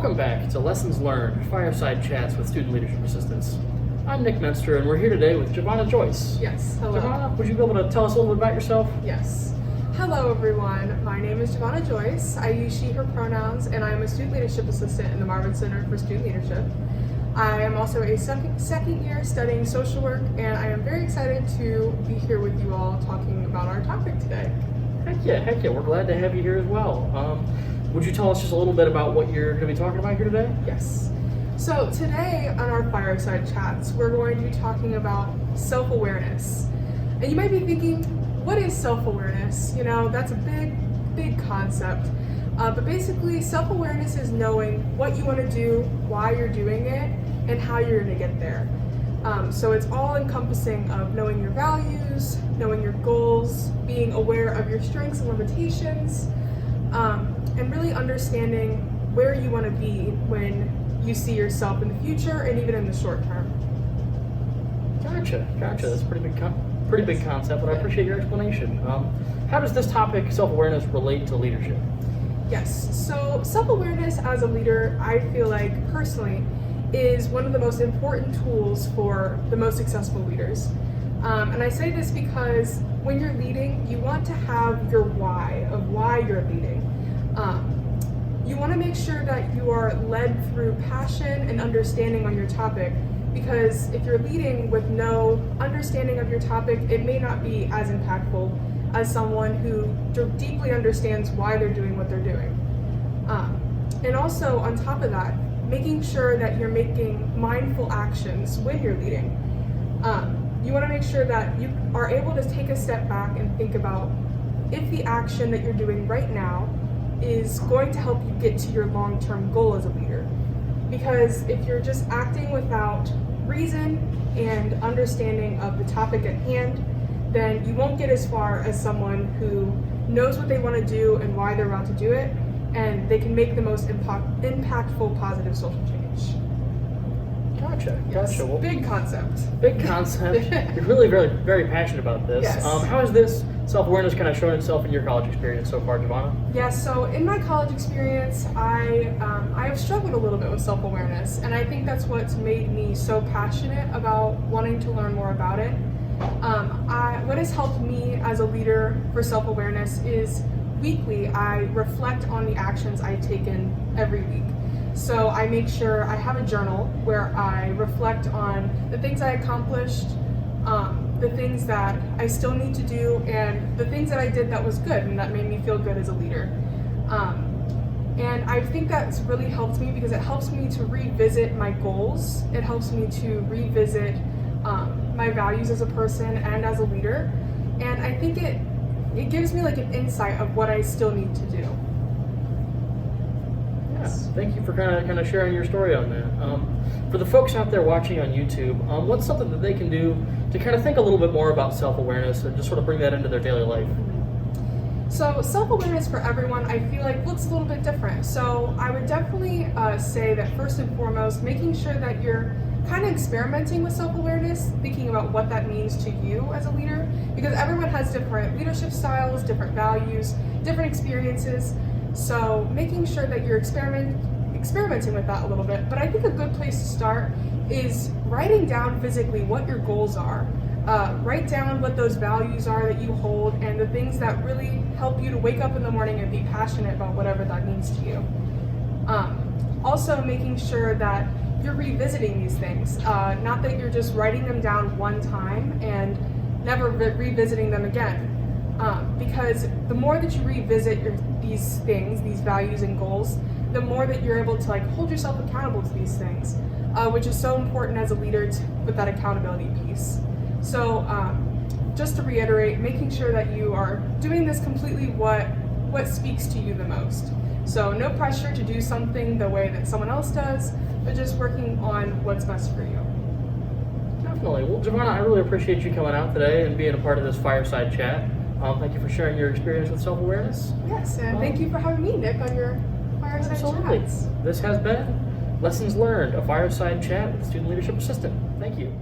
Welcome back to Lessons Learned, Fireside Chats with Student Leadership Assistants. I'm Nick Menster, and we're here today with Javana Joyce. Yes, hello. Javana, would you be able to tell us a little bit about yourself? Yes. Hello, everyone. My name is Javana Joyce. I use she, her pronouns, and I am a Student Leadership Assistant in the Marvin Center for Student Leadership. I am also a second year studying social work, and I am very excited to be here with you all talking about our topic today. Heck yeah. We're glad to have you here as well. Would you tell us just a little bit about what you're going to be talking about here today? Yes. So today on our Fireside Chats, we're going to be talking about self-awareness. And you might be thinking, what is self-awareness? You know, that's a big concept. But basically, self-awareness is knowing what you want to do, why you're doing it, and how you're going to get there. So it's all encompassing of knowing your values, knowing your goals, being aware of your strengths and limitations, and really understanding where you want to be when you see yourself in the future and even in the short term. Gotcha. That's a pretty big concept, but I appreciate your explanation. How does this topic, self-awareness, relate to leadership? Yes, so self-awareness as a leader, I feel like personally, is one of the most important tools for the most successful leaders. And I say this because when you're leading, you want to have your why of why you're leading. You want to make sure that you are led through passion and understanding on your topic, because if you're leading with no understanding of your topic, it may not be as impactful as someone who deeply understands why they're doing what they're doing. And also on top of that, making sure that you're making mindful actions when you're leading. You want to make sure that you are able to take a step back and think about if the action that you're doing right now is going to help you get to your long-term goal as a leader. Because if you're just acting without reason and understanding of the topic at hand, then you won't get as far as someone who knows what they want to do and why they're about to do it, and they can make the most impactful positive social change. Gotcha. Well, big concept. You're really very passionate about this. Yes. How has this self-awareness kind of shown itself in your college experience so far, Javana? Yeah, so in my college experience, I have struggled a little bit with self-awareness, and I think that's what's made me so passionate about wanting to learn more about it. What has helped me as a leader for self-awareness is weekly I reflect on the actions I've taken every week. So I make sure I have a journal where I reflect on the things I accomplished, the things that I still need to do, and the things that I did that was good and that made me feel good as a leader. And I think that's really helped me because it helps me to revisit my goals. It helps me to revisit my values as a person and as a leader. And I think it gives me like an insight of what I still need to do. Yes. Thank you for kind of sharing your story on that. For the folks out there watching on YouTube, what's something that they can do to kind of think a little bit more about self-awareness and just sort of bring that into their daily life? So self-awareness for everyone, I feel like looks a little bit different. So I would definitely say that first and foremost, making sure that you're kind of experimenting with self-awareness, thinking about what that means to you as a leader, because everyone has different leadership styles, different values, different experiences. So making sure that you're experimenting with that a little bit. But I think a good place to start is writing down physically what your goals are. Write down what those values are that you hold and the things that really help you to wake up in the morning and be passionate about whatever that means to you. Also making sure that you're revisiting these things, not that you're just writing them down one time and never revisiting them again. Because the more that you revisit these things, these values and goals, the more that you're able to like hold yourself accountable to these things, which is so important as a leader with that accountability piece. So just to reiterate, making sure that you are doing this completely what speaks to you the most. So no pressure to do something the way that someone else does, but just working on what's best for you. Definitely. Well, Javana, I really appreciate you coming out today and being a part of this fireside chat. Thank you for sharing your experience with self-awareness. Yes, and thank you for having me, Nick, on your Fireside Chats. This has been Lessons Learned, a fireside chat with Student Leadership Assistant. Thank you.